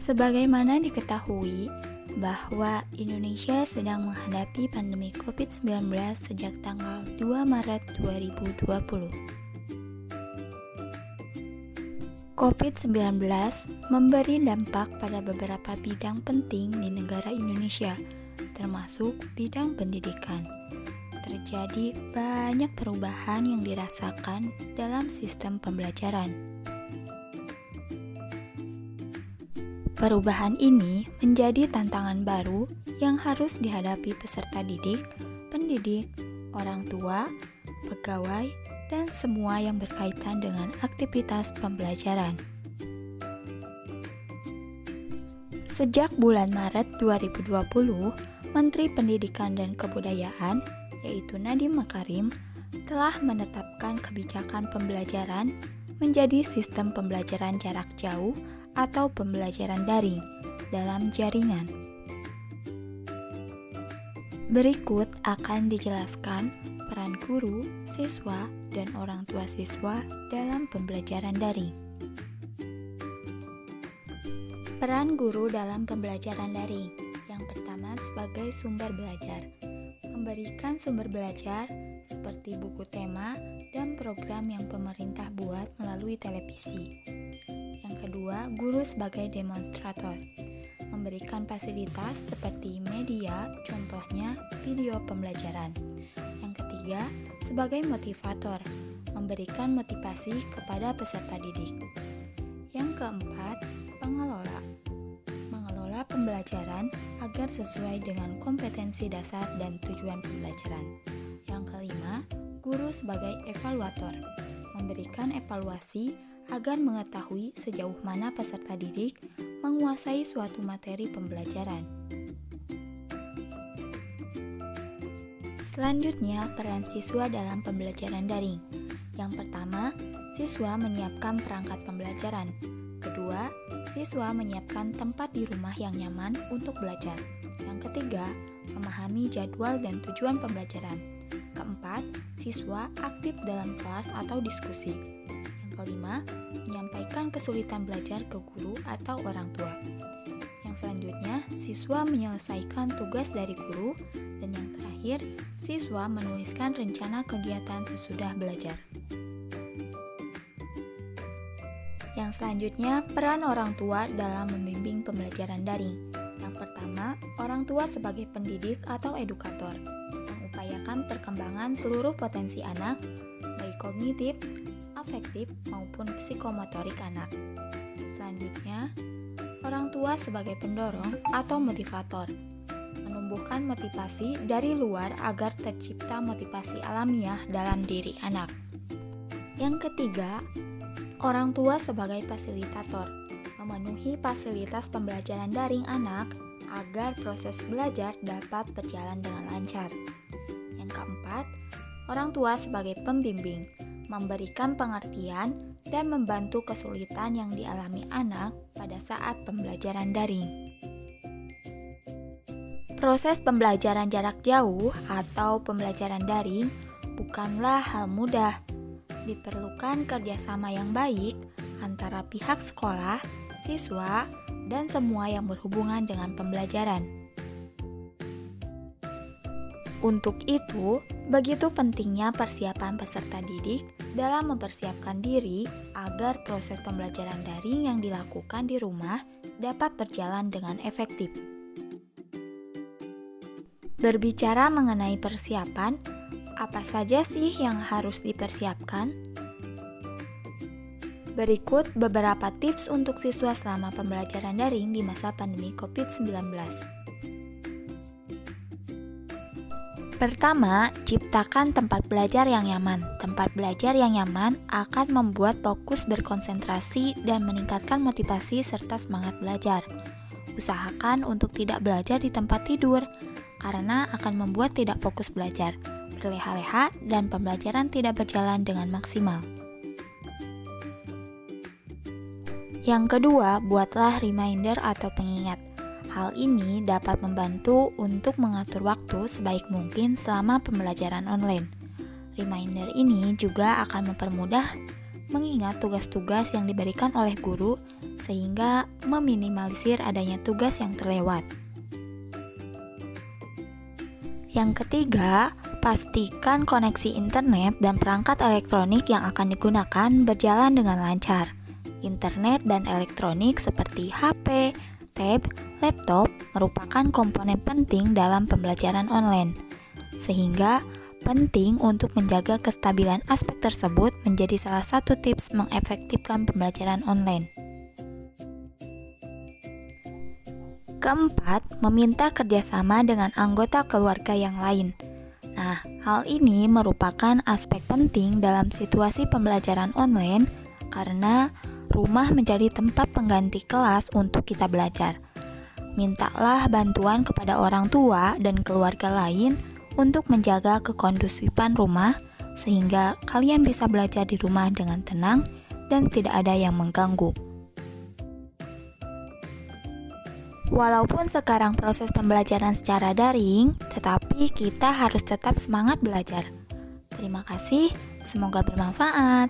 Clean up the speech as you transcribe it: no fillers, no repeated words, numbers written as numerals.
Sebagaimana diketahui bahwa Indonesia sedang menghadapi pandemi COVID-19 sejak tanggal 2 Maret 2020. COVID-19 memberi dampak pada beberapa bidang penting di negara Indonesia, termasuk bidang pendidikan. Terjadi banyak perubahan yang dirasakan dalam sistem pembelajaran. Perubahan ini menjadi tantangan baru yang harus dihadapi peserta didik, pendidik, orang tua, pegawai, dan semua yang berkaitan dengan aktivitas pembelajaran. Sejak bulan Maret 2020, Menteri Pendidikan dan Kebudayaan, yaitu Nadiem Makarim, telah menetapkan kebijakan pembelajaran menjadi sistem pembelajaran jarak jauh atau pembelajaran daring dalam jaringan. Berikut akan dijelaskan peran guru, siswa, dan orang tua siswa dalam pembelajaran daring. Peran guru dalam pembelajaran daring. Yang pertama, sebagai sumber belajar. Memberikan sumber belajar seperti buku tema dan program yang pemerintah buat melalui televisi. Kedua, guru sebagai demonstrator, memberikan fasilitas seperti media, contohnya video pembelajaran. Yang ketiga, sebagai motivator, memberikan motivasi kepada peserta didik. Yang keempat, pengelola, mengelola pembelajaran agar sesuai dengan kompetensi dasar dan tujuan pembelajaran. Yang kelima, guru sebagai evaluator, memberikan evaluasi agar mengetahui sejauh mana peserta didik menguasai suatu materi pembelajaran. Selanjutnya, peran siswa dalam pembelajaran daring. Yang pertama, siswa menyiapkan perangkat pembelajaran. Kedua, siswa menyiapkan tempat di rumah yang nyaman untuk belajar. Yang ketiga, memahami jadwal dan tujuan pembelajaran. Keempat, siswa aktif dalam kelas atau diskusi. Kelima, menyampaikan kesulitan belajar ke guru atau orang tua. Yang selanjutnya, siswa menyelesaikan tugas dari guru. Dan yang terakhir, siswa menuliskan rencana kegiatan sesudah belajar. Yang selanjutnya, peran orang tua dalam membimbing pembelajaran daring. Yang pertama, orang tua sebagai pendidik atau edukator, mengupayakan perkembangan seluruh potensi anak, baik kognitif, afektif maupun psikomotorik anak. Selanjutnya, orang tua sebagai pendorong atau motivator, menumbuhkan motivasi dari luar agar tercipta motivasi alamiah dalam diri anak. Yang ketiga, orang tua sebagai fasilitator, memenuhi fasilitas pembelajaran daring anak agar proses belajar dapat berjalan dengan lancar. Yang keempat, orang tua sebagai pembimbing, memberikan pengertian dan membantu kesulitan yang dialami anak pada saat pembelajaran daring. Proses pembelajaran jarak jauh atau pembelajaran daring bukanlah hal mudah. Diperlukan kerjasama yang baik antara pihak sekolah, siswa, dan semua yang berhubungan dengan pembelajaran. Untuk itu, begitu pentingnya persiapan peserta didik dalam mempersiapkan diri agar proses pembelajaran daring yang dilakukan di rumah dapat berjalan dengan efektif. Berbicara mengenai persiapan, apa saja sih yang harus dipersiapkan? Berikut beberapa tips untuk siswa selama pembelajaran daring di masa pandemi COVID-19. Pertama, ciptakan tempat belajar yang nyaman. Tempat belajar yang nyaman akan membuat fokus berkonsentrasi dan meningkatkan motivasi serta semangat belajar. Usahakan untuk tidak belajar di tempat tidur, karena akan membuat tidak fokus belajar, berleha-leha, dan pembelajaran tidak berjalan dengan maksimal. Yang kedua, buatlah reminder atau pengingat. Hal ini dapat membantu untuk mengatur waktu sebaik mungkin selama pembelajaran online. Reminder ini juga akan mempermudah mengingat tugas-tugas yang diberikan oleh guru sehingga meminimalisir adanya tugas yang terlewat. Yang ketiga, pastikan koneksi internet dan perangkat elektronik yang akan digunakan berjalan dengan lancar. Internet dan elektronik seperti HP, tab, laptop merupakan komponen penting dalam pembelajaran online, sehingga penting untuk menjaga kestabilan aspek tersebut menjadi salah satu tips mengefektifkan pembelajaran online. Keempat, meminta kerjasama dengan anggota keluarga yang lain. Nah, hal ini merupakan aspek penting dalam situasi pembelajaran online karena rumah menjadi tempat pengganti kelas untuk kita belajar. Mintalah bantuan kepada orang tua dan keluarga lain untuk menjaga kekondusifan rumah sehingga kalian bisa belajar di rumah dengan tenang dan tidak ada yang mengganggu. Walaupun sekarang proses pembelajaran secara daring, tetapi kita harus tetap semangat belajar. Terima kasih, semoga bermanfaat.